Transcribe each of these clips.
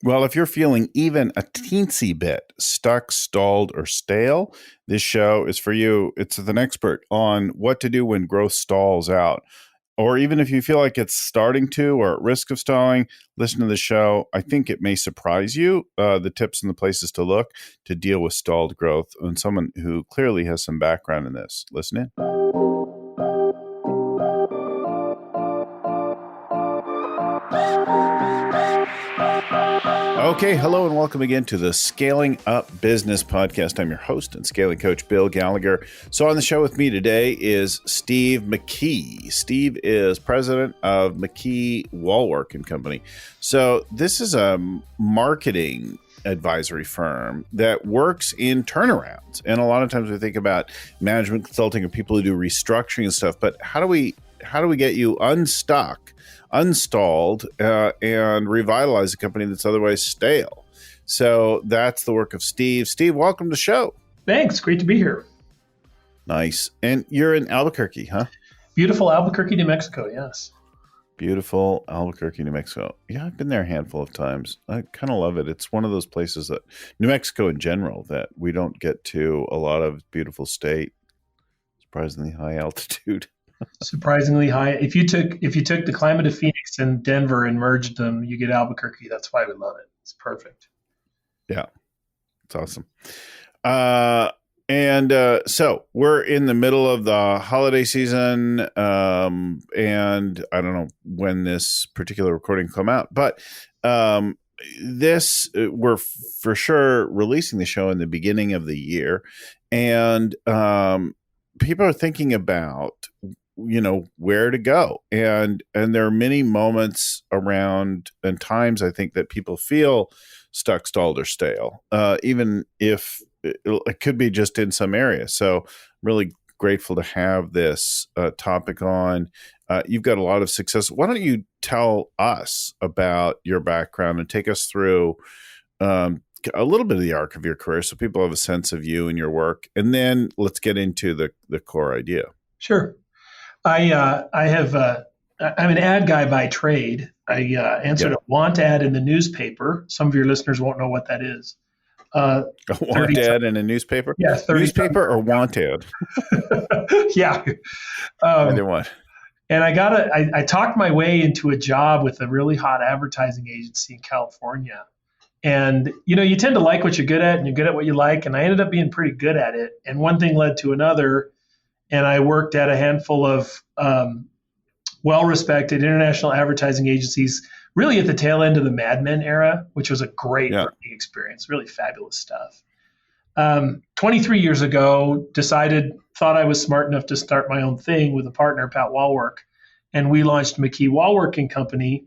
Well, if you're feeling even a teensy bit stuck, stalled, or stale, this show is for you. It's with an expert on what to do when growth stalls out. Or even if you feel like it's starting to or at risk of stalling, listen to the show. I think it may surprise you, the tips and the places to look to deal with stalled growth, and someone who clearly has some background in this. Listen in. Okay, hello and welcome again to the Scaling Up Business Podcast. I'm your host and scaling coach, Bill Gallagher. So on the show with me today is Steve McKee. Steve is president of McKee, Wallwork and Company. So this is a marketing advisory firm that works in turnarounds. And a lot of times we think about management consulting or people who do restructuring and stuff, but how do we get you unstuck, unstalled, and revitalize a company that's otherwise stale? So that's the work of Steve. Steve, welcome to the show. Thanks. Great to be here. Nice. And you're in Albuquerque, huh? Beautiful Albuquerque, New Mexico. Yes. Beautiful Albuquerque, New Mexico. Yeah, I've been there a handful of times. I kind of love it. It's one of those places that New Mexico in general that we don't get to a lot of. Beautiful state, surprisingly high altitude. Surprisingly high. If you took the climate of Phoenix and Denver and merged them, you get Albuquerque. That's why we love it. It's perfect. Yeah, it's awesome. So we're in the middle of the holiday season, and I don't know when this particular recording come out, but we're for sure releasing the show in the beginning of the year, and people are thinking about where to go, and there are many moments around and times I think that people feel stuck, stalled, or stale, even if it could be just in some area. So I'm really grateful to have this topic on. You've got a lot of success. Why don't you tell us about your background and take us through a little bit of the arc of your career so people have a sense of you and your work, and then let's get into the core idea. Sure. I'm an ad guy by trade. I answered a want ad in the newspaper. Some of your listeners won't know what that is. A want ad in a newspaper? Yeah. Newspaper or want ad? Yeah. Either one. And I talked my way into a job with a really hot advertising agency in California. And, you tend to like what you're good at, and you're good at what you like. And I ended up being pretty good at it. And one thing led to another. And I worked at a handful of well-respected international advertising agencies, really at the tail end of the Mad Men era, which was a great learning experience, really fabulous stuff. 23 years ago, thought I was smart enough to start my own thing with a partner, Pat Wallwork, and we launched McKee Wallwork and Company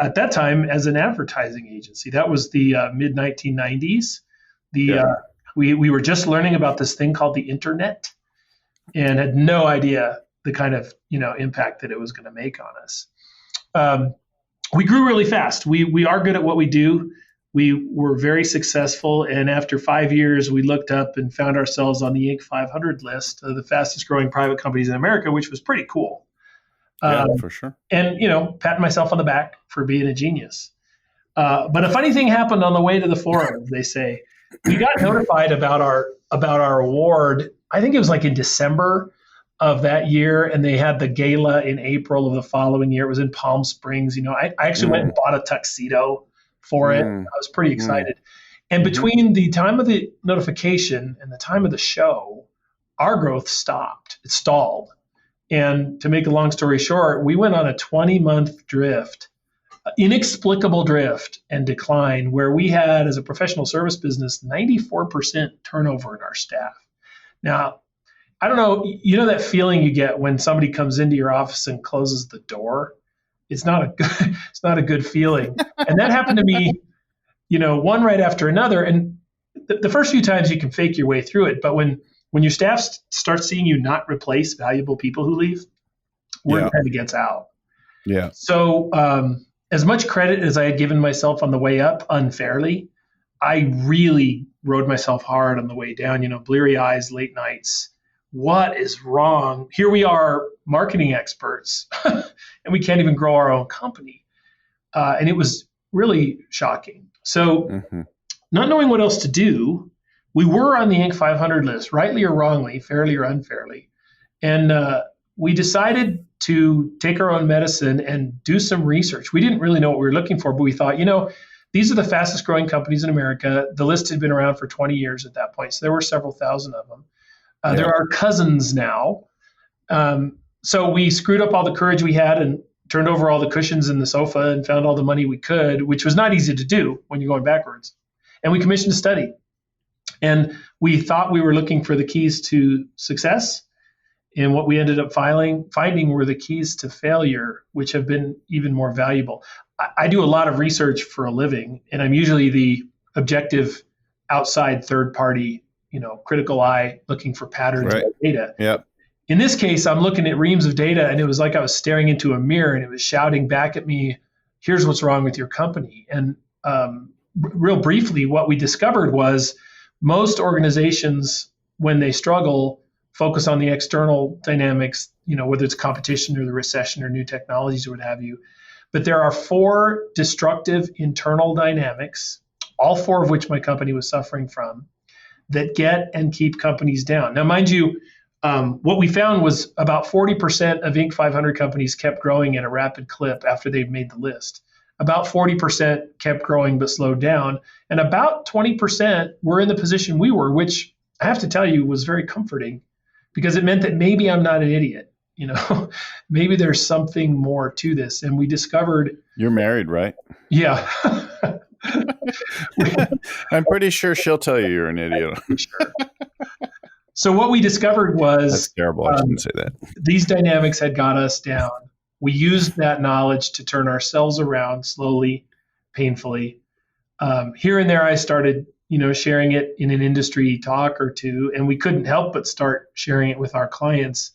at that time as an advertising agency. That was the mid-1990s. We were just learning about this thing called the internet, and had no idea the kind of impact that it was going to make on us. We grew really fast. We are good at what we do. We were very successful, and after 5 years, we looked up and found ourselves on the Inc. 500 list of the fastest growing private companies in America, which was pretty cool. Yeah, for sure. And patting myself on the back for being a genius. But a funny thing happened on the way to the forum. They say we got notified about our award. I think it was like in December of that year, and they had the gala in April of the following year. It was in Palm Springs. I actually went and bought a tuxedo for it. I was pretty excited. And between the time of the notification and the time of the show, our growth stopped. It stalled. And to make a long story short, we went on a 20-month drift, inexplicable drift and decline, where we had, as a professional service business, 94% turnover in our staff. Now, I don't know, that feeling you get when somebody comes into your office and closes the door? It's not a good feeling. And that happened to me, one right after another. And the first few times you can fake your way through it, but when your staff starts seeing you not replace valuable people who leave, word kind of gets out. Yeah. So as much credit as I had given myself on the way up unfairly, I really rode myself hard on the way down, bleary eyes, late nights. What is wrong? Here we are, marketing experts, and we can't even grow our own company. And it was really shocking. So, Mm-hmm. not knowing what else to do, we were on the Inc. 500 list, rightly or wrongly, fairly or unfairly. And we decided to take our own medicine and do some research. We didn't really know what we were looking for, but we thought, these are the fastest growing companies in America. The list had been around for 20 years at that point. So there were several thousand of them. There are cousins now. So we screwed up all the courage we had and turned over all the cushions in the sofa and found all the money we could, which was not easy to do when you're going backwards. And we commissioned a study. And we thought we were looking for the keys to success. And what we ended up finding were the keys to failure, which have been even more valuable. I do a lot of research for a living, and I'm usually the objective outside third party, critical eye looking for patterns in data. Yep. In this case, I'm looking at reams of data, and it was like I was staring into a mirror, and it was shouting back at me, here's what's wrong with your company. And real briefly, what we discovered was most organizations, when they struggle, focus on the external dynamics, whether it's competition or the recession or new technologies or what have you. But there are 4 destructive internal dynamics, all 4 of which my company was suffering from, that get and keep companies down. Now, mind you, what we found was about 40% of Inc. 500 companies kept growing at a rapid clip after they've made the list. About 40% kept growing but slowed down. And about 20% were in the position we were, which I have to tell you was very comforting because it meant that maybe I'm not an idiot. Maybe there's something more to this. And we discovered. You're married, right? Yeah. I'm pretty sure she'll tell you you're an idiot. Sure. So what we discovered was. That's terrible. I shouldn't say that. These dynamics had got us down. We used that knowledge to turn ourselves around slowly, painfully. Here and there, I started, sharing it in an industry talk or two, and we couldn't help but start sharing it with our clients.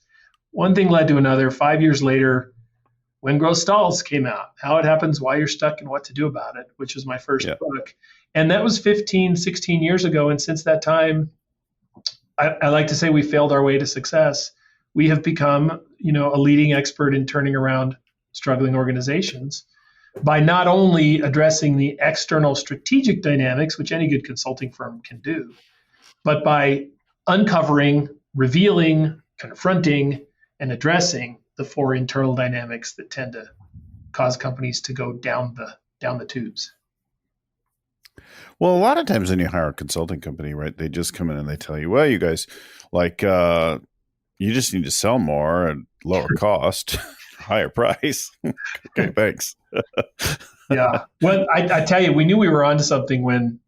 One thing led to another. 5 years later, When Growth Stalls came out, How It Happens, Why You're Stuck, and What to Do About It, which was my first book. And that was 15, 16 years ago. And since that time, I like to say we failed our way to success. We have become, a leading expert in turning around struggling organizations by not only addressing the external strategic dynamics, which any good consulting firm can do, but by uncovering, revealing, confronting, and addressing the 4 internal dynamics that tend to cause companies to go down the tubes. Well, a lot of times when you hire a consulting company, right, they just come in and they tell you, well, you guys, you just need to sell more at lower cost, higher price. Okay, thanks. Yeah. Well, I tell you, we knew we were onto something when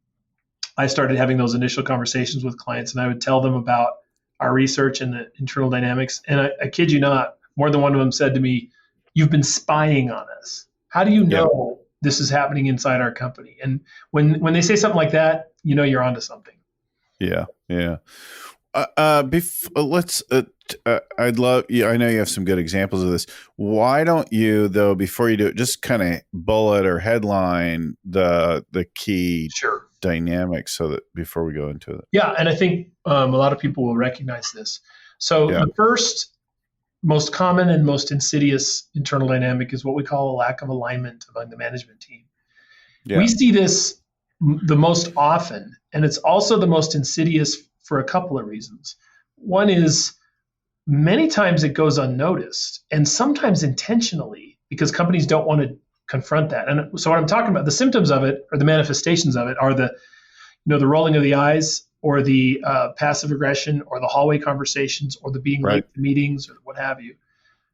I started having those initial conversations with clients, and I would tell them about our research and the internal dynamics. And I kid you not, more than one of them said to me, you've been spying on us. How do you know this is happening inside our company? And when they say something like that, you're onto something. Yeah. Yeah. I'd love, I know you have some good examples of this. Why don't you, though, before you do it, just kind of bullet or headline the key dynamics so that before we go into it? Yeah. And I think a lot of people will recognize this. So the first most common and most insidious internal dynamic is what we call a lack of alignment among the management team. Yeah. We see this the most often, and it's also the most insidious for a couple of reasons. One is many times it goes unnoticed, and sometimes intentionally, because companies don't want to confront that. And so what I'm talking about, the symptoms of it or the manifestations of it are the rolling of the eyes, or the passive aggression, or the hallway conversations, or the being late to meetings, or what have you.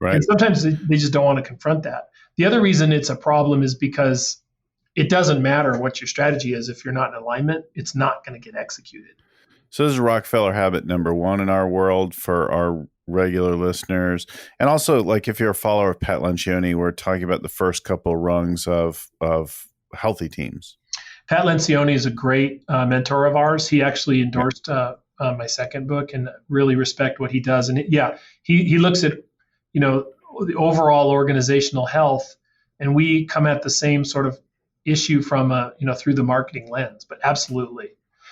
Right. And sometimes they just don't want to confront that. The other reason it's a problem is because it doesn't matter what your strategy is. If you're not in alignment, it's not going to get executed. So this is Rockefeller habit number 1 in our world for our regular listeners. And also, if you're a follower of Pat Lencioni, we're talking about the first couple rungs of healthy teams. Pat Lencioni is a great mentor of ours. He actually endorsed my second book, and really respect what he does. And he looks at, the overall organizational health, and we come at the same sort of issue from through the marketing lens. But absolutely,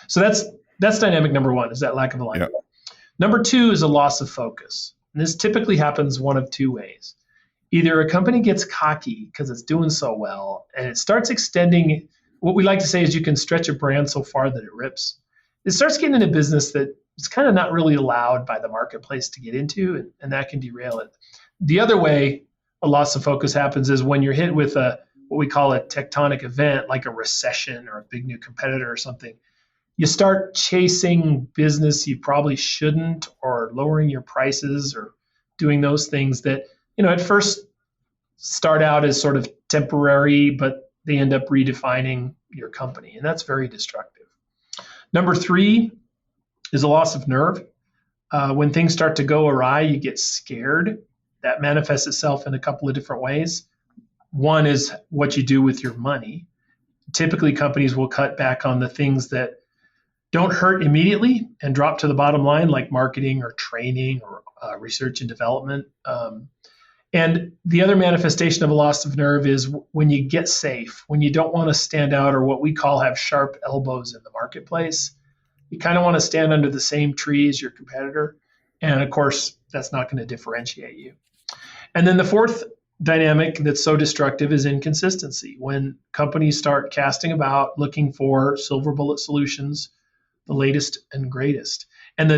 so that's dynamic number 1, is that lack of alignment. Yeah. Number 2 is a loss of focus, and this typically happens one of 2 ways. either a company gets cocky because it's doing so well and it starts extending. What we like to say is you can stretch a brand so far that it rips. It starts getting into business that it's kind of not really allowed by the marketplace to get into, and that can derail it. The other way a loss of focus happens is when you're hit with what we call a tectonic event, like a recession or a big new competitor or something. You start chasing business you probably shouldn't, or lowering your prices, or doing those things that, at first start out as sort of temporary, but they end up redefining your company. And that's very destructive. Number 3 is a loss of nerve. When things start to go awry, you get scared. That manifests itself in a couple of different ways. One is what you do with your money. Typically, companies will cut back on the things that don't hurt immediately and drop to the bottom line, like marketing or training or research and development. And the other manifestation of a loss of nerve is when you get safe, when you don't want to stand out, or what we call have sharp elbows in the marketplace. You kind of want to stand under the same tree as your competitor. And of course, that's not going to differentiate you. And then the fourth dynamic that's so destructive is inconsistency. When companies start casting about looking for silver bullet solutions, the latest and greatest. And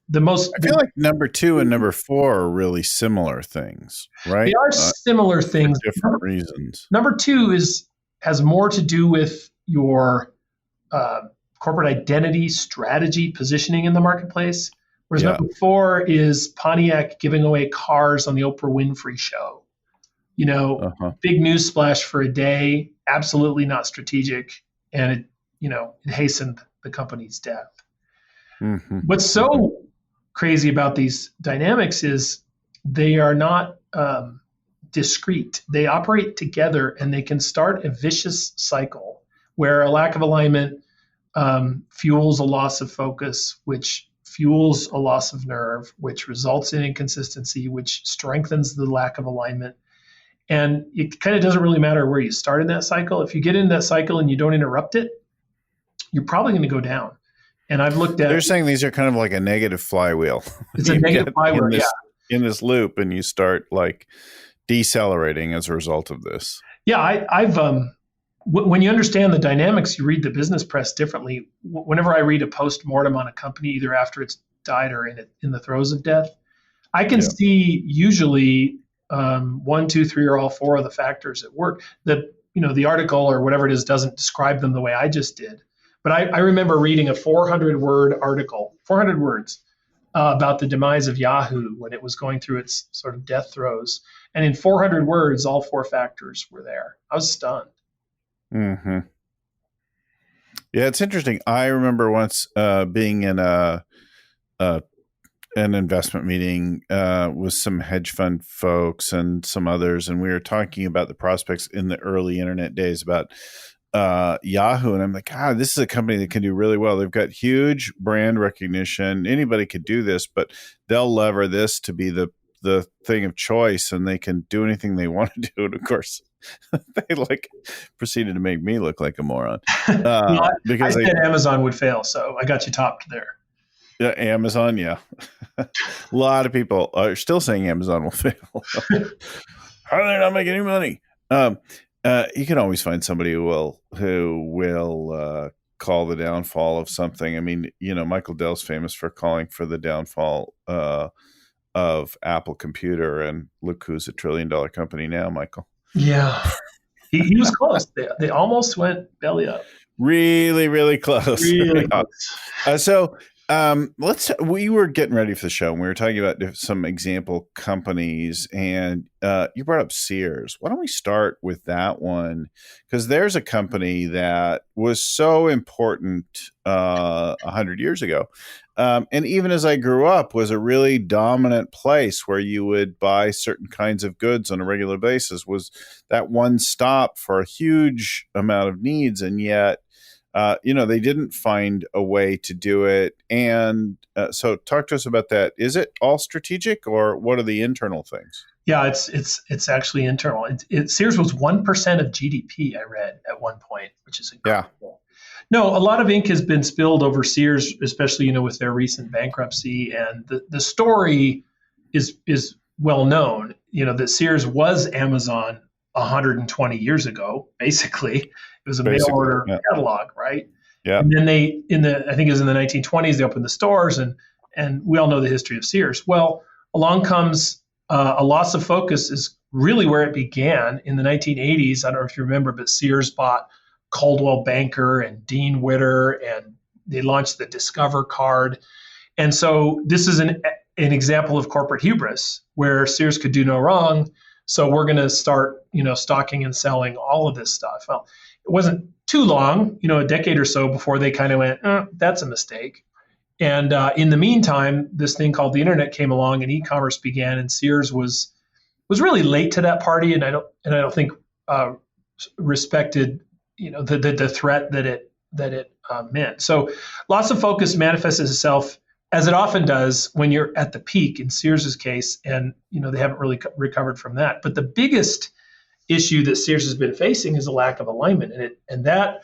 the most, I feel like number 2 and number 4 are really similar things, right? They are similar things. For different reasons. Number 2 has more to do with your corporate identity, strategy, positioning in the marketplace. Whereas number 4 is Pontiac giving away cars on the Oprah Winfrey show. Big news splash for a day, absolutely not strategic, and it hastened the company's death. Mm-hmm. What's so crazy about these dynamics is they are not discrete. They operate together, and they can start a vicious cycle where a lack of alignment fuels a loss of focus, which fuels a loss of nerve, which results in inconsistency, which strengthens the lack of alignment. And it kind of doesn't really matter where you start in that cycle. If you get in that cycle and you don't interrupt it, you're probably going to go down. And I've looked at... They're saying these are kind of like a negative flywheel. It's a negative flywheel, in this loop, and you start like decelerating as a result of this. Yeah, I've when you understand the dynamics, you read the business press differently. Whenever I read a post-mortem on a company, either after it's died or in the throes of death, I can see usually 1, 2, 3, or all 4 of the factors at work. The article or whatever it is doesn't describe them the way I just did. But I remember reading a 400-word article, 400 words, about the demise of Yahoo when it was going through its sort of death throes. And in 400 words, all 4 factors were there. I was stunned. Mm-hmm. Yeah, it's interesting. I remember once being in an investment meeting with some hedge fund folks and some others, and we were talking about the prospects in the early internet days about Yahoo, and I'm like, God, this is a company that can do really well. They've got huge brand recognition. Anybody could do this, but they'll lever this to be the thing of choice, and they can do anything they want to do. And of course, they proceeded to make me look like a moron. Because I said Amazon would fail, so I got you topped there. Yeah, Amazon, yeah. A lot of people are still saying Amazon will fail. How are they not making any money? You can always find somebody who will call the downfall of something. I mean, Michael Dell's famous for calling for the downfall of Apple Computer, and look who's $1 trillion company now, Michael. Yeah, he was close. They almost went belly up. Really, really close. Really close. So we were getting ready for the show, and we were talking about some example companies, and you brought up Sears. Why don't we start with that one? Because there's a company that was so important 100 years ago. And even as I grew up, was a really dominant place where you would buy certain kinds of goods on a regular basis, was that one stop for a huge amount of needs. And yet, they didn't find a way to do it. And so talk to us about that. Is it all strategic, or what are the internal things? Yeah, it's actually internal. Sears was 1% of GDP, I read at one point, which is incredible. Yeah. No, a lot of ink has been spilled over Sears, especially with their recent bankruptcy, and the story is well known, that Sears was Amazon 120 years ago. Basically, it was a mail Basically, order yeah, catalog, right? yeah. And then I think it was in the 1920s, they opened the stores, and we all know the history of Sears. Well, along comes a loss of focus is really where it began in the 1980s. I don't know if you remember, but Sears bought Coldwell Banker and Dean Witter, and they launched the Discover card. And so this is an example of corporate hubris where Sears could do no wrong. So we're going to start, stocking and selling all of this stuff. Well, it wasn't too long, a decade or so before they kind of went, that's a mistake. And in the meantime, this thing called the internet came along and e-commerce began, and Sears was really late to that party, and I don't think respected, the threat that it meant. So loss of focus manifests itself as it often does when you're at the peak in Sears's case, and they haven't really recovered from that. But the biggest issue that Sears has been facing is a lack of alignment, and that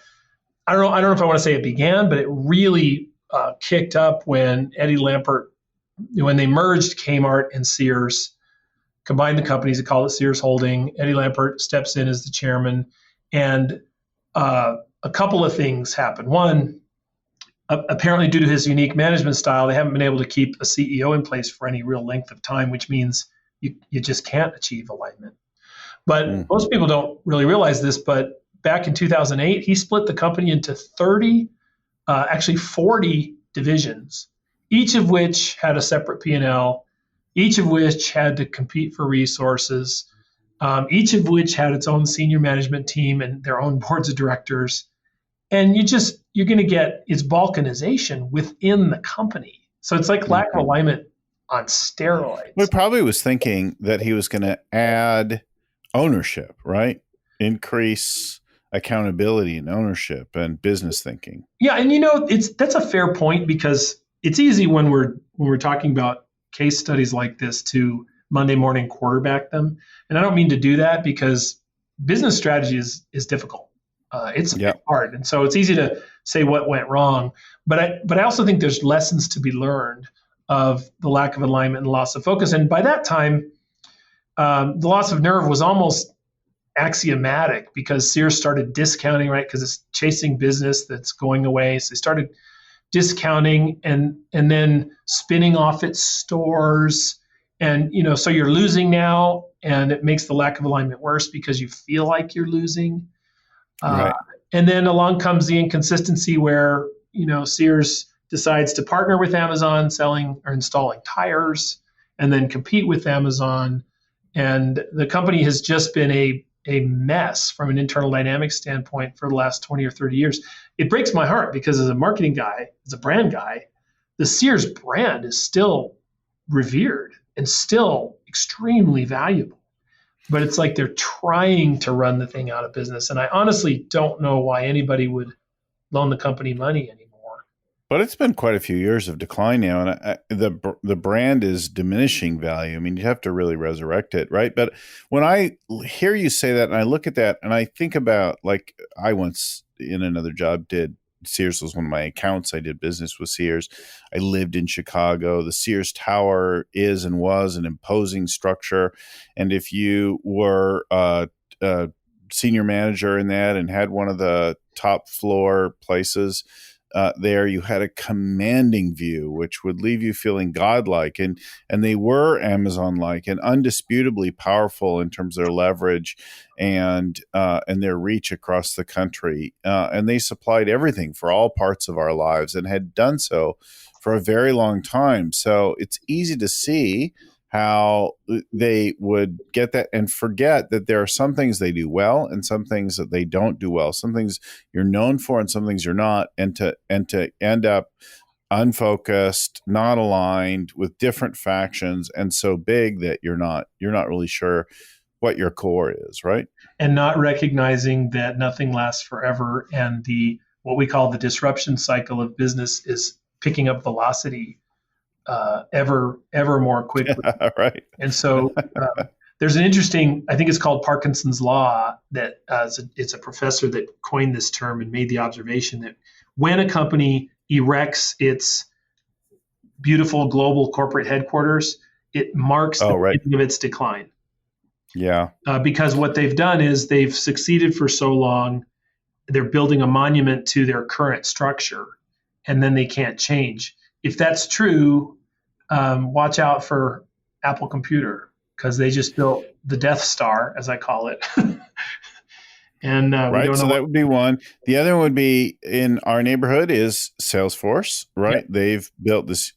I don't know if I want to say it began, but it really kicked up when Eddie Lampert, when they merged Kmart and Sears, combined the companies, they called it Sears Holding. Eddie Lampert steps in as the chairman, and a couple of things happen. One, apparently due to his unique management style, they haven't been able to keep a CEO in place for any real length of time, which means you just can't achieve alignment. But most people don't really realize this, but back in 2008, he split the company into 40 divisions, each of which had a separate P&L, each of which had to compete for resources, each of which had its own senior management team and their own boards of directors. And you're going to get its balkanization within the company. So it's like lack of alignment on steroids. He probably was thinking that he was going to add ownership, right? Increase accountability and ownership and business thinking. Yeah, and that's a fair point, because it's easy when we're talking about case studies like this to Monday morning quarterback them. And I don't mean to do that, because business strategy is difficult. It's hard. And so it's easy to say what went wrong. But I also think there's lessons to be learned of the lack of alignment and loss of focus. And by that time, the loss of nerve was almost axiomatic, because Sears started discounting, right? Because it's chasing business that's going away. So they started discounting and then spinning off its stores. And, so you're losing now, and it makes the lack of alignment worse because you feel like you're losing. Right. And then along comes the inconsistency where, Sears decides to partner with Amazon selling or installing tires, and then compete with Amazon. And the company has just been a mess from an internal dynamics standpoint for the last 20 or 30 years. It breaks my heart, because as a marketing guy, as a brand guy, the Sears brand is still revered and still extremely valuable. But it's like they're trying to run the thing out of business. And I honestly don't know why anybody would loan the company money anymore. But it's been quite a few years of decline now, and the brand is diminishing value. I mean, you have to really resurrect it, right? But when I hear you say that, and I look at that, and I think about, like, I once in another job Sears was one of my accounts. I did business with Sears. I lived in Chicago. The Sears Tower is and was an imposing structure. And if you were a senior manager in that and had one of the top floor places there, you had a commanding view, which would leave you feeling godlike. And they were Amazon-like and undisputably powerful in terms of their leverage and their reach across the country. And they supplied everything for all parts of our lives and had done so for a very long time. So it's easy to see how they would get that and forget that there are some things they do well and some things that they don't do well. Some things you're known for and some things you're not. And to end up unfocused, not aligned with different factions, and so big that you're not really sure what your core is, right? And not recognizing that nothing lasts forever, and what we call the disruption cycle of business is picking up velocity ever more quickly. Right. And so there's an interesting, I think it's called Parkinson's Law, that it's a professor that coined this term and made the observation that when a company erects its beautiful global corporate headquarters, it marks Oh, the right. beginning of its decline. Yeah. Because what they've done is they've succeeded for so long, they're building a monument to their current structure, and then they can't change. If that's true, watch out for Apple Computer, because they just built the Death Star, as I call it. And we Right. don't know So what. that would be one. The other one would be in our neighborhood is Salesforce, Yeah, right? They've built this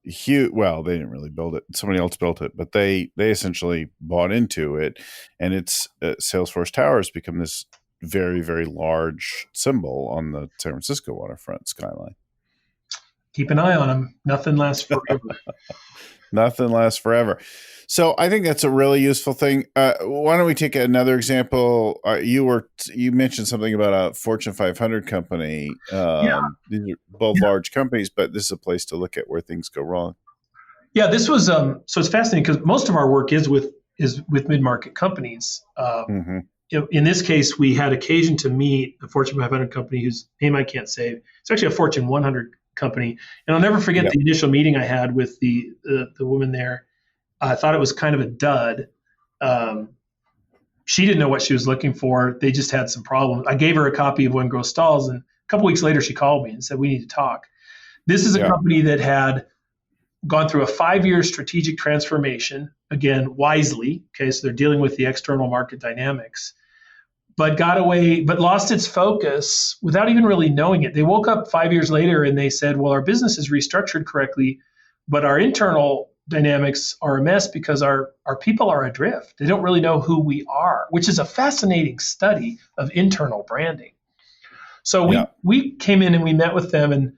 huge, well, they didn't really build it. Somebody else built it, but they essentially bought into it. And it's Salesforce Tower has become this very, very large symbol on the San Francisco waterfront skyline. keep an eye on them. Nothing lasts forever. Nothing lasts forever. So I think that's a really useful thing. Why don't we take another example? You mentioned something about a Fortune 500 company. Yeah, These are both large companies, but this is a place to look at where things go wrong. yeah. This was so it's fascinating because most of our work is with mid-market companies. Mm-hmm. In this case, we had occasion to meet a Fortune 500 company whose name I can't say. It's actually a Fortune 100 company, and I'll never forget Yeah. the initial meeting I had with the woman there. I thought it was kind of a dud. Um, she didn't know what she was looking for. They just had some problems. I gave her a copy of When Growth Stalls, and a couple weeks later, she called me and said, "We need to talk." This is a Yeah. company that had gone through a 5-year strategic transformation, again, wisely. Okay, so they're dealing with the external market dynamics, but lost its focus without even really knowing it. They woke up 5 years later and they said, well, our business is restructured correctly, but our internal dynamics are a mess because our people are adrift. They don't really know who we are, which is a fascinating study of internal branding. So we Yeah. we came in and we met with them, and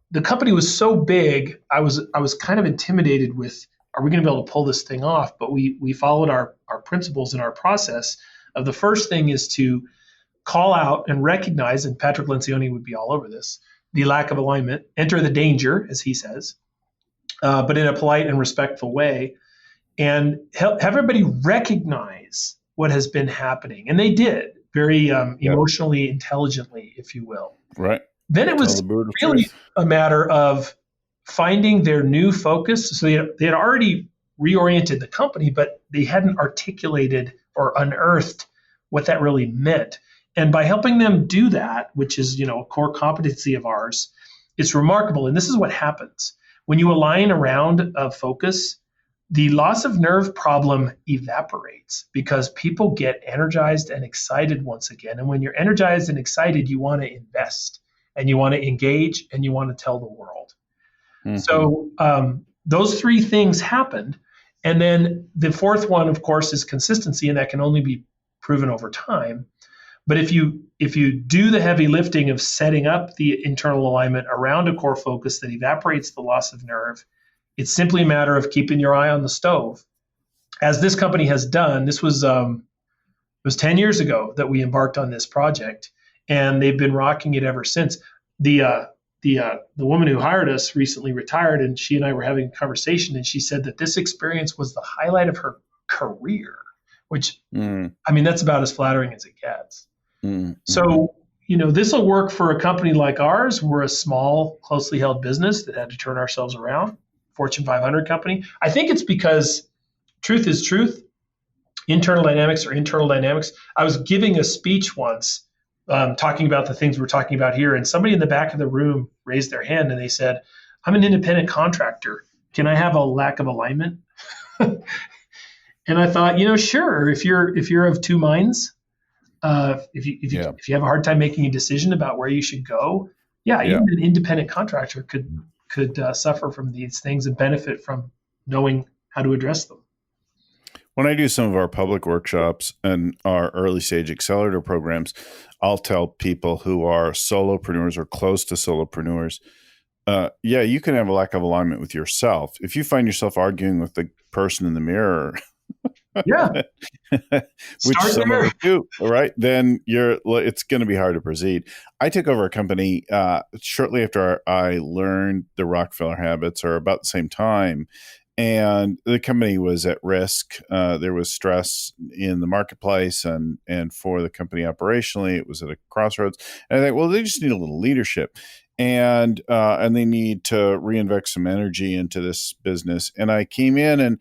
the company was so big, I was kind of intimidated with, are we going to be able to pull this thing off? But we followed our principles and our process. Of the first thing is to call out and recognize, and Patrick Lencioni would be all over this, the lack of alignment, enter the danger, as he says, but in a polite and respectful way, and have everybody recognize what has been happening. And they did very Yeah. emotionally, intelligently, if you will. Right. Then it Tell was the brutal really truth. a matter of finding their new focus. So they had already reoriented the company, but they hadn't articulated or unearthed what that really meant. And by helping them do that, which is a core competency of ours, it's remarkable. And this is what happens when you align around a focus. The loss of nerve problem evaporates because people get energized and excited once again. And when you're energized and excited, you want to invest and you want to engage and you want to tell the world. Mm-hmm. So those three things happened. And then the fourth one, of course, is consistency, and that can only be proven over time. But if you do the heavy lifting of setting up the internal alignment around a core focus that evaporates the loss of nerve, it's simply a matter of keeping your eye on the stove. As this company has done, this was it was 10 years ago that we embarked on this project, and they've been rocking it ever since. The woman who hired us recently retired, and she and I were having a conversation, and she said that this experience was the highlight of her career, which, I mean, that's about as flattering as it gets. So, this will work for a company like ours. We're a small, closely held business that had to turn ourselves around, Fortune 500 company. I think it's because truth is truth. Internal dynamics are internal dynamics. I was giving a speech once talking about the things we're talking about here, and somebody in the back of the room raised their hand and they said, I'm an independent contractor. Can I have a lack of alignment? And I thought, sure, if you're of two minds, if you have a hard time making a decision about where you should go, even an independent contractor could suffer from these things and benefit from knowing how to address them. When I do some of our public workshops and our early stage accelerator programs, I'll tell people who are solopreneurs or close to solopreneurs, you can have a lack of alignment with yourself. If you find yourself arguing with the person in the mirror, which some of us do, right? Then it's going to be hard to proceed. I took over a company shortly after I learned the Rockefeller habits, or about the same time. And the company was at risk. There was stress in the marketplace, and for the company operationally, it was at a crossroads. And I think, well, they just need a little leadership. and they need to reinvest some energy into this business. And I came in,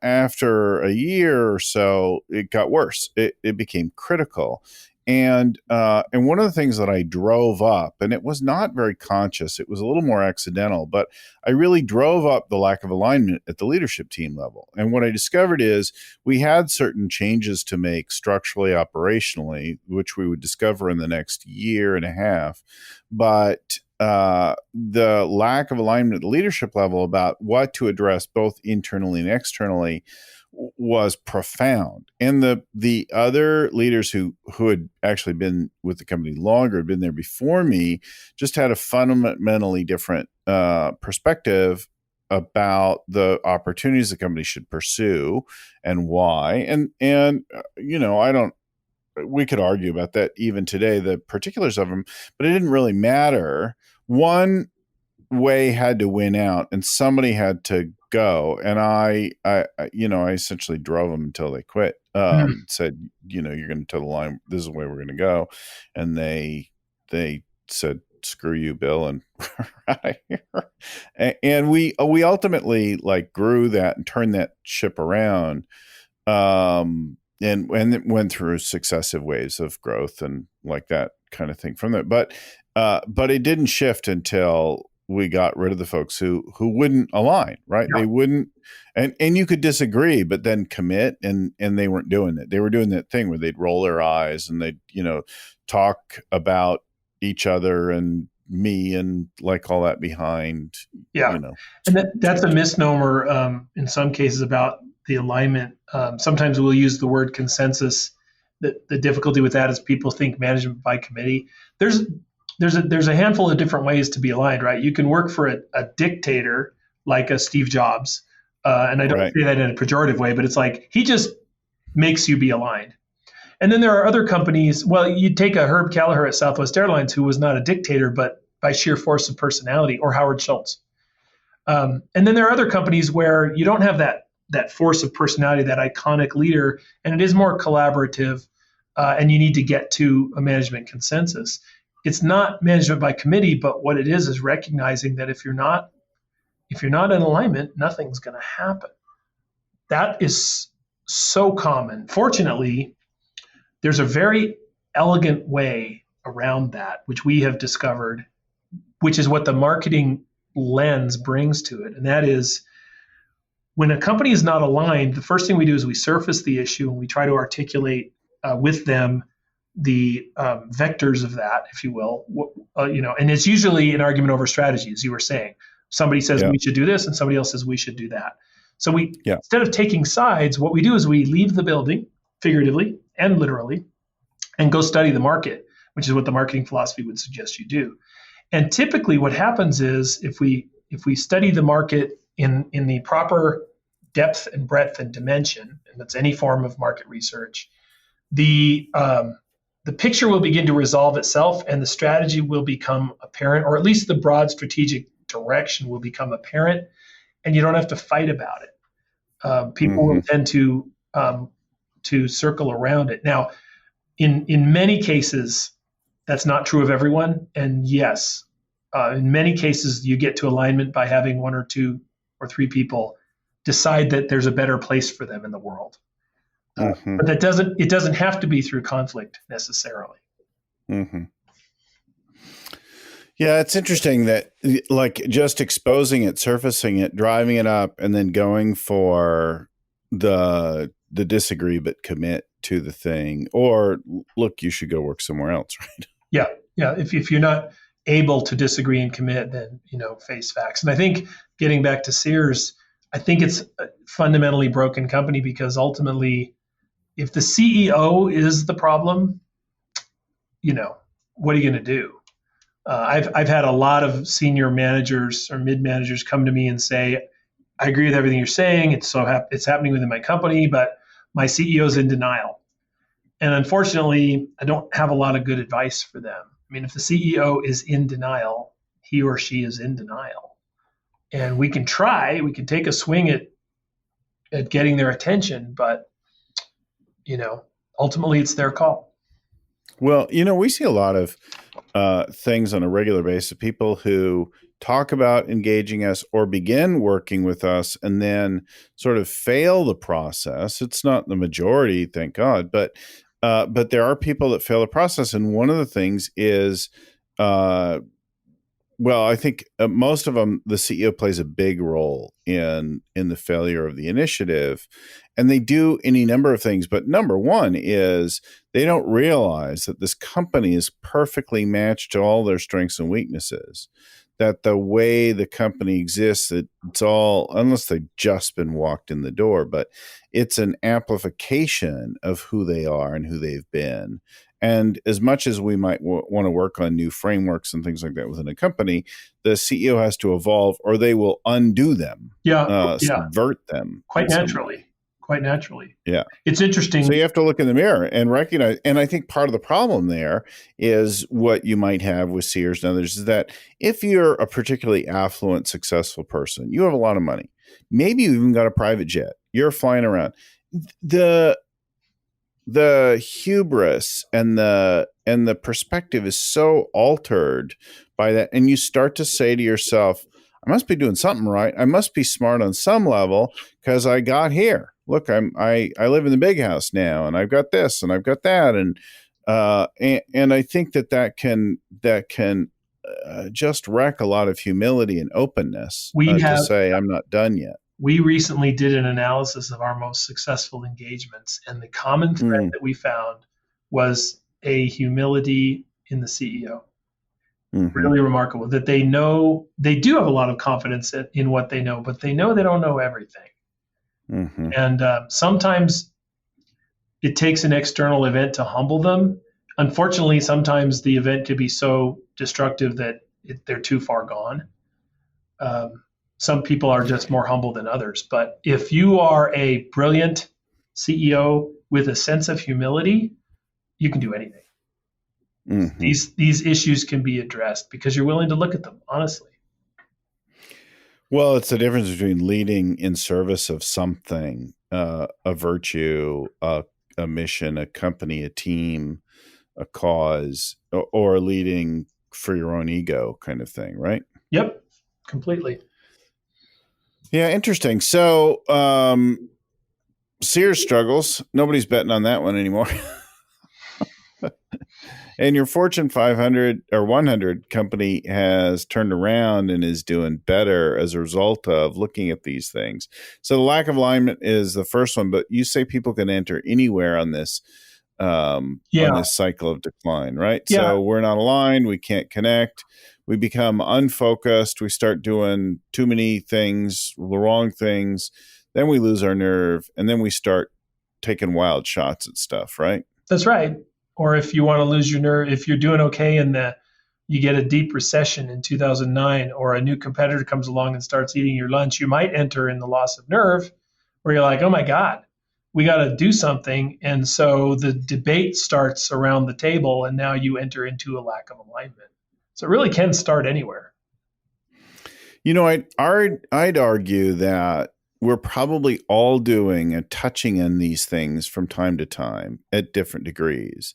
after a year or so, it got worse. It became critical. And one of the things that I drove up, and it was not very conscious, it was a little more accidental, but I really drove up the lack of alignment at the leadership team level. And what I discovered is we had certain changes to make structurally, operationally, which we would discover in the next year and a half. But the lack of alignment at the leadership level about what to address both internally and externally was profound. And the other leaders who had actually been with the company longer, had been there before me, just had a fundamentally different perspective about the opportunities the company should pursue and why. And I don't, we could argue about that even today, the particulars of them, but it didn't really matter. One way had to win out, and somebody had to go. And I essentially drove them until they quit. Said, you're going to toe the line. This is the way we're going to go. And they said, screw you, Bill, and right here. And we ultimately grew that and turned that ship around. And it went through successive waves of growth and that kind of thing from there. But it didn't shift until we got rid of the folks who wouldn't align, right? Yeah. They wouldn't, and you could disagree, but then commit, and they weren't doing it. They were doing that thing where they'd roll their eyes and they'd, talk about each other and me and all that behind. Yeah. And that's a misnomer in some cases about the alignment. Sometimes we'll use the word consensus. The difficulty with that is people think management by committee. There's a handful of different ways to be aligned, right? You can work for a dictator like a Steve Jobs. And I don't say that in a pejorative way, but it's he just makes you be aligned. And then there are other companies. Well, you take a Herb Kelleher at Southwest Airlines, who was not a dictator, but by sheer force of personality, or Howard Schultz. And then there are other companies where you don't have that force of personality, that iconic leader, and it is more collaborative, and you need to get to a management consensus. It's not management by committee, but what it is recognizing that if you're not in alignment, nothing's going to happen. That is so common. Fortunately, there's a very elegant way around that, which we have discovered, which is what the marketing lens brings to it. And that is, when a company is not aligned, the first thing we do is we surface the issue and we try to articulate with them the vectors of that, if you will, and it's usually an argument over strategy, as you were saying. Somebody says we should do this, and somebody else says we should do that. So instead of taking sides, what we do is we leave the building, figuratively and literally, and go study the market, which is what the marketing philosophy would suggest you do. And typically, what happens is if we study the market in the proper depth and breadth and dimension, and that's any form of market research, the picture will begin to resolve itself, and the strategy will become apparent, or at least the broad strategic direction will become apparent, and you don't have to fight about it. People will tend to circle around it. Now, in many cases, that's not true of everyone, and yes, in many cases, you get to alignment by having one or two or three people decide that there's a better place for them in the world. But it doesn't have to be through conflict necessarily. Yeah, it's interesting that just exposing it, surfacing it, driving it up, and then going for the disagree but commit to the thing, or look, you should go work somewhere else, right? Yeah. If you're not able to disagree and commit, then face facts. And I think getting back to Sears, I think it's a fundamentally broken company, because ultimately, if the CEO is the problem, what are you going to do? I've had a lot of senior managers or mid managers come to me and say, I agree with everything you're saying. It's happening within my company, but my CEO is in denial. And unfortunately, I don't have a lot of good advice for them. I mean, if the CEO is in denial, he or she is in denial. And we can take a swing at getting their attention, but ultimately it's their call. Well, we see a lot of things on a regular basis, people who talk about engaging us or begin working with us and then sort of fail the process. It's not the majority, thank God, but there are people that fail the process. And one of the things is, well, I think most of them, the CEO plays a big role in the failure of the initiative, and they do any number of things. But number one is they don't realize that this company is perfectly matched to all their strengths and weaknesses. That the way the company exists, it's all, unless they've just been walked in the door, but it's an amplification of who they are and who they've been. And as much as we might want to work on new frameworks and things like that within a company, the CEO has to evolve or they will undo them, subvert them. Quite naturally. Yeah. It's interesting. So you have to look in the mirror and recognize, and I think part of the problem there is what you might have with Sears and others is that if you're a particularly affluent, successful person, you have a lot of money, maybe you even got a private jet, you're flying around. The hubris and the perspective is so altered by that. And you start to say to yourself, I must be doing something right. I must be smart on some level because I got here. Look, I live in the big house now, and I've got this, and I've got that, and I think that can just wreck a lot of humility and openness to say I'm not done yet. We recently did an analysis of our most successful engagements, and the common thread that we found was a humility in the CEO. Mm-hmm. Really remarkable that they do have a lot of confidence in what they know, but they know they don't know everything. Mm-hmm. And sometimes it takes an external event to humble them. Unfortunately, sometimes the event could be so destructive that they're too far gone. Some people are just more humble than others. But if you are a brilliant CEO with a sense of humility, you can do anything. Mm-hmm. These issues can be addressed because you're willing to look at them, honestly. Well, it's the difference between leading in service of something, a virtue, a mission, a company, a team, a cause, or leading for your own ego kind of thing, right? Yep, completely. Yeah, interesting. So Sears struggles. Nobody's betting on that one anymore. And your Fortune 500 or 100 company has turned around and is doing better as a result of looking at these things. So the lack of alignment is the first one, but you say people can enter anywhere on this on this cycle of decline, right? Yeah. So we're not aligned. We can't connect. We become unfocused. We start doing too many things, the wrong things. Then we lose our nerve, and then we start taking wild shots at stuff, right? That's right. Or if you want to lose your nerve, if you're doing okay and you get a deep recession in 2009, or a new competitor comes along and starts eating your lunch, you might enter in the loss of nerve where you're like, oh my God, we got to do something. And so the debate starts around the table, and now you enter into a lack of alignment. So it really can start anywhere. You know, I'd argue that we're probably all doing and touching on these things from time to time at different degrees,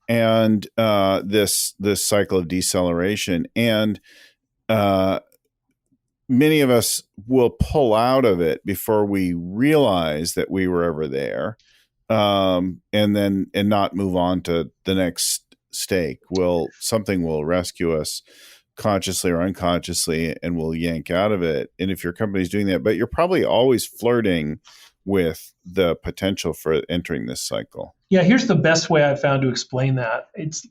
and this cycle of deceleration, and many of us will pull out of it before we realize that we were ever there, and not move on to the next stake. Something will rescue us consciously or unconsciously, and we'll yank out of it. And if your company's doing that, but you're probably always flirting with the potential for entering this cycle. Yeah, here's the best way I've found to explain that. It's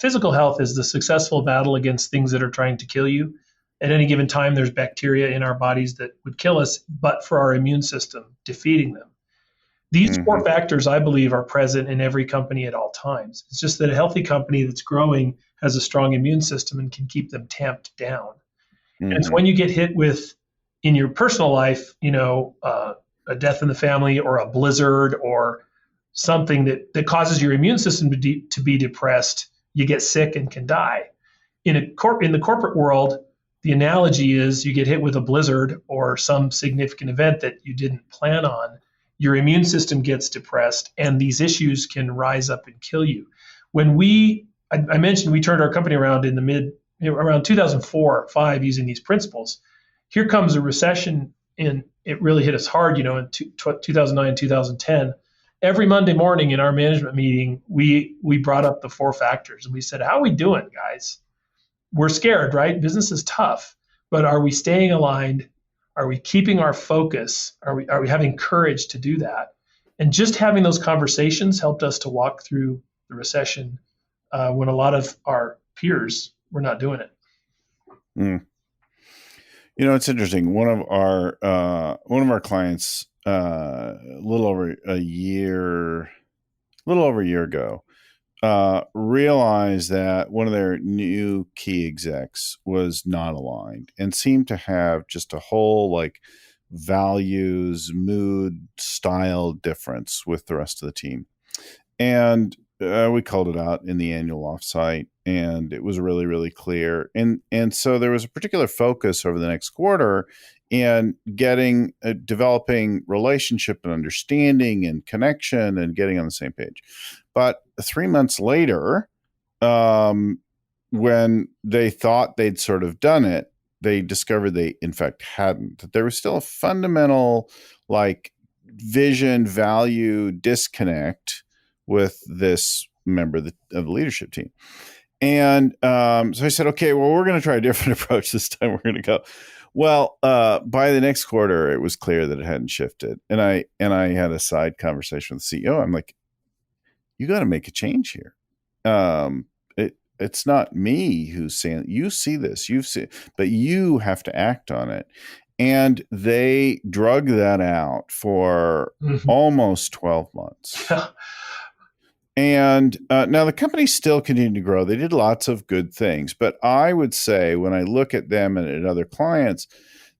physical health is the successful battle against things that are trying to kill you. At any given time, there's bacteria in our bodies that would kill us, but for our immune system defeating them. These four factors, I believe, are present in every company at all times. It's just that a healthy company that's growing has a strong immune system and can keep them tamped down. And it's when you get hit with, in your personal life, a death in the family or a blizzard or something that causes your immune system to be depressed, you get sick and can die. In the corporate world, the analogy is you get hit with a blizzard or some significant event that you didn't plan on, your immune system gets depressed, and these issues can rise up and kill you. I mentioned we turned our company around in around 2004-5 using these principles. Here comes a recession, and it really hit us hard, in 2009, 2010. Every Monday morning in our management meeting, we brought up the four factors, and we said, how are we doing, guys? We're scared, right? Business is tough, but are we staying aligned? Are we keeping our focus? Are we having courage to do that? And just having those conversations helped us to walk through the recession when a lot of our peers were not doing it. Mm. It's interesting. One of our clients, a little over a year ago, realized that one of their new key execs was not aligned and seemed to have just a whole like values, mood, style difference with the rest of the team. And we called it out in the annual offsite, and it was really, really clear. And so there was a particular focus over the next quarter in developing relationship and understanding and connection and getting on the same page. But 3 months later, when they thought they'd sort of done it, they discovered they, in fact, hadn't. That there was still a fundamental, like, vision, value disconnect with this member of the leadership team. And so I said, okay, well, we're going to try a different approach this time. We're going to go, well, by the next quarter, it was clear that it hadn't shifted. And I had a side conversation with the CEO. I'm like, you got to make a change here. It's not me who's saying, you see this, but you have to act on it. And they drug that out for almost 12 months. And now the company still continued to grow. They did lots of good things. But I would say when I look at them and at other clients,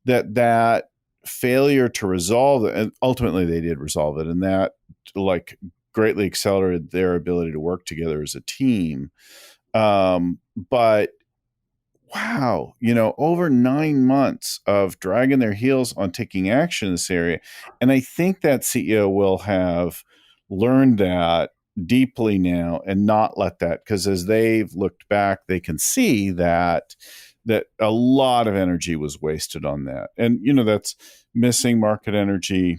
that failure to resolve it, and ultimately they did resolve it, and that like greatly accelerated their ability to work together as a team. But wow, over 9 months of dragging their heels on taking action in this area. And I think that CEO will have learned that deeply now and not let that, because as they've looked back, they can see that a lot of energy was wasted on that. And, that's missing market energy.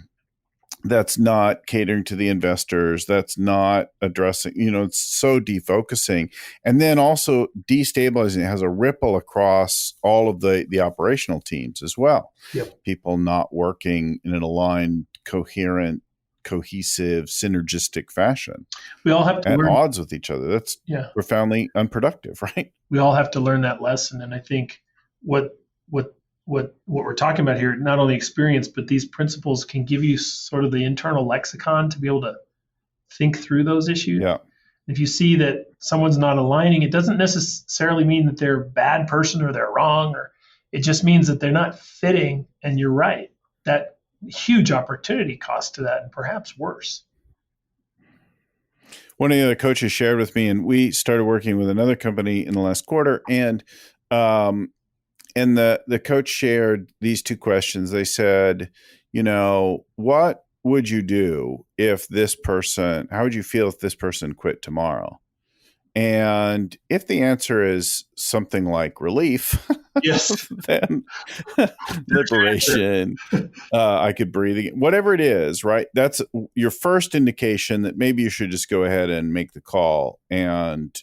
That's not catering to the investors. That's not addressing, it's so defocusing. And then also destabilizing. It has a ripple across all of the operational teams as well. Yep. People not working in an aligned, coherent, cohesive, synergistic fashion. We all have to at learn odds with each other. That's profoundly unproductive, right? We all have to learn that lesson. And I think what we're talking about here, not only experience, but these principles can give you sort of the internal lexicon to be able to think through those issues. Yeah. If you see that someone's not aligning, it doesn't necessarily mean that they're a bad person or they're wrong, or it just means that they're not fitting. And you're right, that huge opportunity cost to that, and perhaps worse. One of the other coaches shared with me, and we started working with another company in the last quarter, and the coach shared these two questions. They said, what would you do if how would you feel if this person quit tomorrow? And if the answer is something like relief, yes, then liberation, I could breathe again, whatever it is, right? That's your first indication that maybe you should just go ahead and make the call and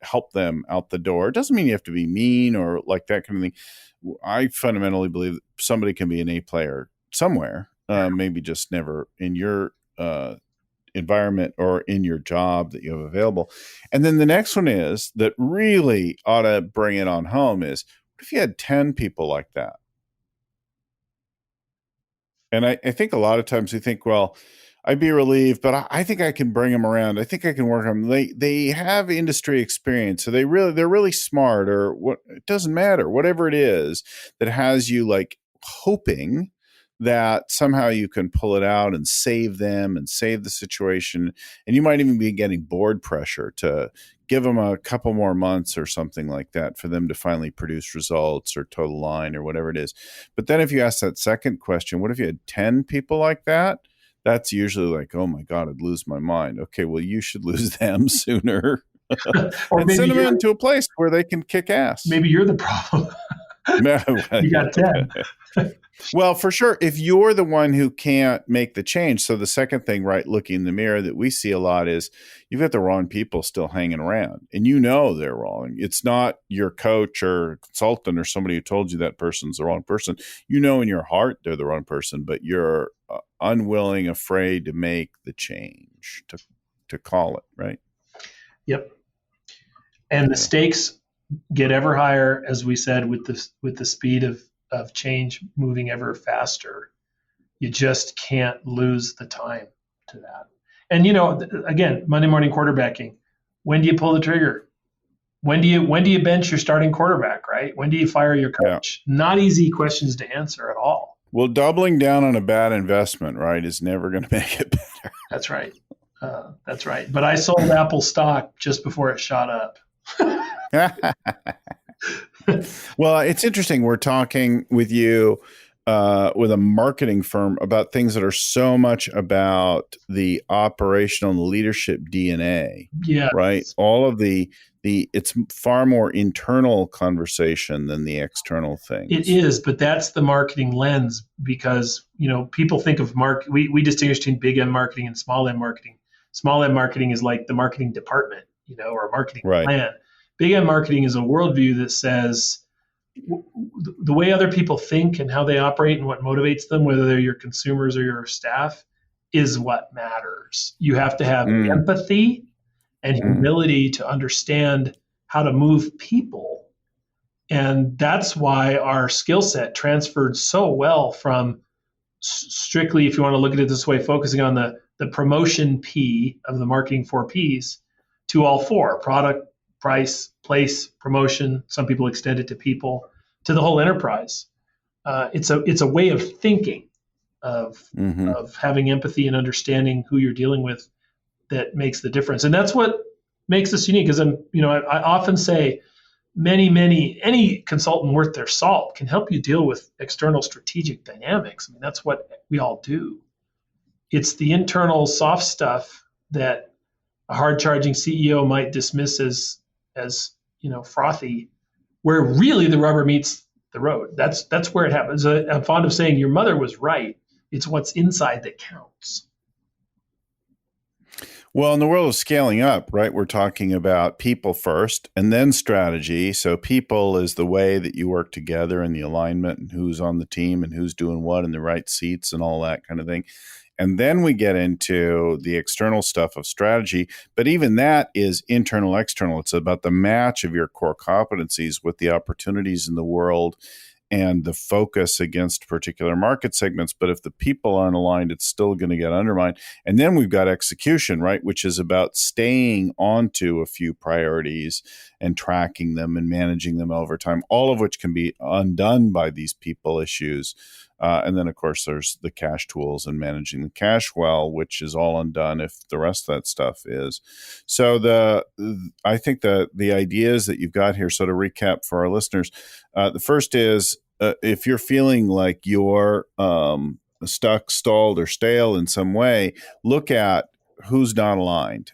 help them out the door. It doesn't mean you have to be mean or like that kind of thing. I fundamentally believe that somebody can be an A player somewhere, maybe just never in your environment or in your job that you have available. And then the next one is that really ought to bring it on home is, what if you had 10 people like that? And I think a lot of times we think, well, I'd be relieved, but I think I can bring them around. I think I can work on them. They have industry experience, so they're really smart, or what, it doesn't matter, whatever it is that has you like hoping that somehow you can pull it out and save them and save the situation. And you might even be getting board pressure to give them a couple more months or something like that for them to finally produce results or toe the line or whatever it is. But then if you ask that second question, what if you had 10 people like that? That's usually like, oh my God, I'd lose my mind. Okay, well, you should lose them sooner. Or and maybe send them into a place where they can kick ass. you're the problem. You got 10. Well, for sure, if you're the one who can't make the change. So the second thing, right, looking in the mirror that we see a lot is you've got the wrong people still hanging around, and you know they're wrong. It's not your coach or consultant or somebody who told you that person's the wrong person. You know in your heart they're the wrong person, but you're unwilling, afraid to make the change, to call it, right? Yep. And the stakes get ever higher, as we said, with the speed of change moving ever faster. You just can't lose the time to that. And again, Monday morning quarterbacking. When do you pull the trigger? When do you bench your starting quarterback, right? When do you fire your coach? Yeah. Not easy questions to answer at all. Well, doubling down on a bad investment, right, is never going to make it better. That's right. That's right. But I sold Apple stock just before it shot up. Well, it's interesting. We're talking with you with a marketing firm about things that are so much about the operational and the leadership DNA. Yeah. Right. All of the it's far more internal conversation than the external things. It is, but that's the marketing lens, because people think of we distinguish between big M marketing and small M marketing. Small M marketing is like the marketing department, or marketing plan. Big M marketing is a worldview that says the way other people think and how they operate and what motivates them, whether they're your consumers or your staff, is what matters. You have to have empathy and humility to understand how to move people. And that's why our skill set transferred so well from strictly, if you want to look at it this way, focusing on the promotion P of the marketing 4 Ps to all 4: product, price, place, promotion. Some people extend it to people, to the whole enterprise. It's a way of thinking, of having empathy and understanding who you're dealing with, that makes the difference. And that's what makes us unique. Because I often say, any consultant worth their salt can help you deal with external strategic dynamics. I mean, that's what we all do. It's the internal soft stuff that a hard-charging CEO might dismiss as frothy, where really the rubber meets the road. That's where it happens. I'm fond of saying your mother was right. It's what's inside that counts. Well, in the world of scaling up, right, we're talking about people first and then strategy. So people is the way that you work together and the alignment and who's on the team and who's doing what in the right seats and all that kind of thing. And then we get into the external stuff of strategy. But even that is internal, external. It's about the match of your core competencies with the opportunities in the world and the focus against particular market segments. But if the people aren't aligned, it's still going to get undermined. And then we've got execution, right, which is about staying onto a few priorities and tracking them and managing them over time, all of which can be undone by these people issues. And then, of course, there's the cash tools and managing the cash well, which is all undone if the rest of that stuff is. So I think the ideas that you've got here, so to recap for our listeners, the first is if you're feeling like you're stuck, stalled, or stale in some way, look at who's not aligned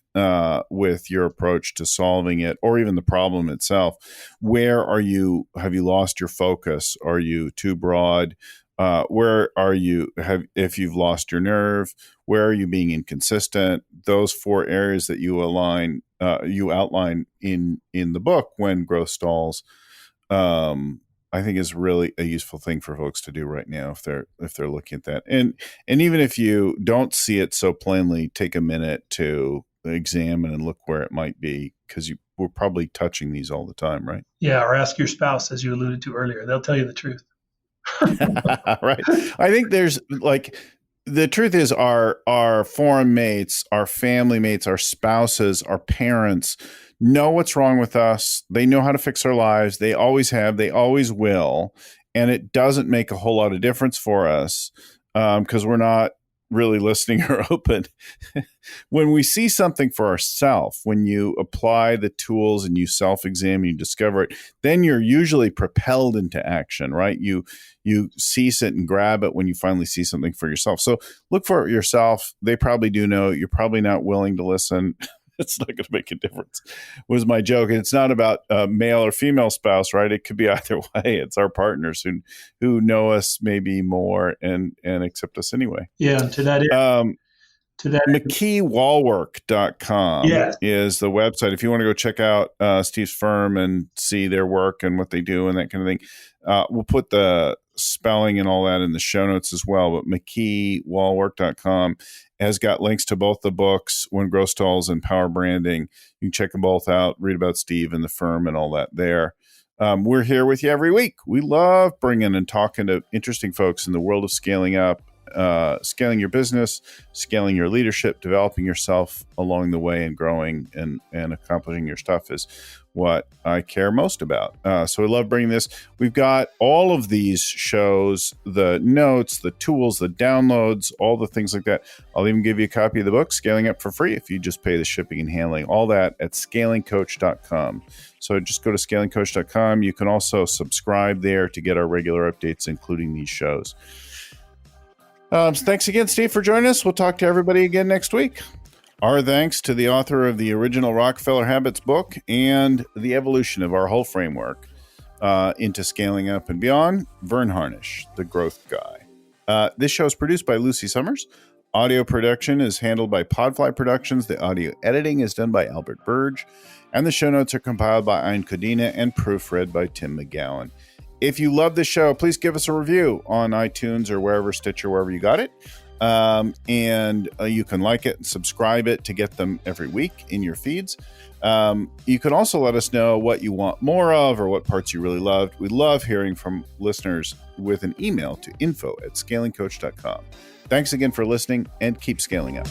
with your approach to solving it, or even the problem itself. Where are you? Have you lost your focus? Are you too broad? Where are you? If you've lost your nerve, where are you being inconsistent? Those 4 areas that you outline in the book, When Growth Stalls, I think is really a useful thing for folks to do right now if they're looking at that. And even if you don't see it so plainly, take a minute to examine and look where it might be, because we're probably touching these all the time, right? Yeah, or ask your spouse, as you alluded to earlier. They'll tell you the truth. Right. I think there's the truth is our forum mates, our family mates, our spouses, our parents know what's wrong with us. They know how to fix our lives. They always have. They always will. And it doesn't make a whole lot of difference for us because we're not really listening or open. When we see something for ourselves, when you apply the tools and you self-examine, you discover it, then you're usually propelled into action, right? You seize it and grab it when you finally see something for yourself. So look for it yourself. They probably do know. You're probably not willing to listen. It's not going to make a difference, was my joke. And it's not about male or female spouse, right? It could be either way. It's our partners who know us maybe more and accept us anyway. Yeah, to that end. McKeeWallwork.com Yes. is the website. If you want to go check out Steve's firm and see their work and what they do and that kind of thing, we'll put the spelling and all that in the show notes as well. But McKeeWallwork.com has got links to both the books, When Growth Stalls and Power Branding. You can check them both out, read about Steve and the firm and all that there. We're here with you every week. We love bringing and talking to interesting folks in the world of scaling up, scaling your business, scaling your leadership, developing yourself along the way, and growing and accomplishing your stuff is what I care most about. So I love bringing this. We've got all of these shows, the notes, the tools, the downloads, all the things like that. I'll even give you a copy of the book, Scaling Up, for free if you just pay the shipping and handling, all that at scalingcoach.com. So just go to scalingcoach.com. You can also subscribe there to get our regular updates, including these shows. Thanks again, Steve, for joining us. We'll talk to everybody again next week. Our thanks to the author of the original Rockefeller Habits book and the evolution of our whole framework into scaling up and beyond, Vern Harnish, the growth guy. This show is produced by Lucy Summers. Audio production is handled by Podfly Productions. The audio editing is done by Albert Burge. And the show notes are compiled by Ayn Kodina and proofread by Tim McGowan. If you love the show, please give us a review on iTunes or wherever, Stitcher, wherever you got it. And you can like it and subscribe it to get them every week in your feeds. You can also let us know what you want more of or what parts you really loved. We love hearing from listeners with an email to info@scalingcoach.com. Thanks again for listening, and keep scaling up.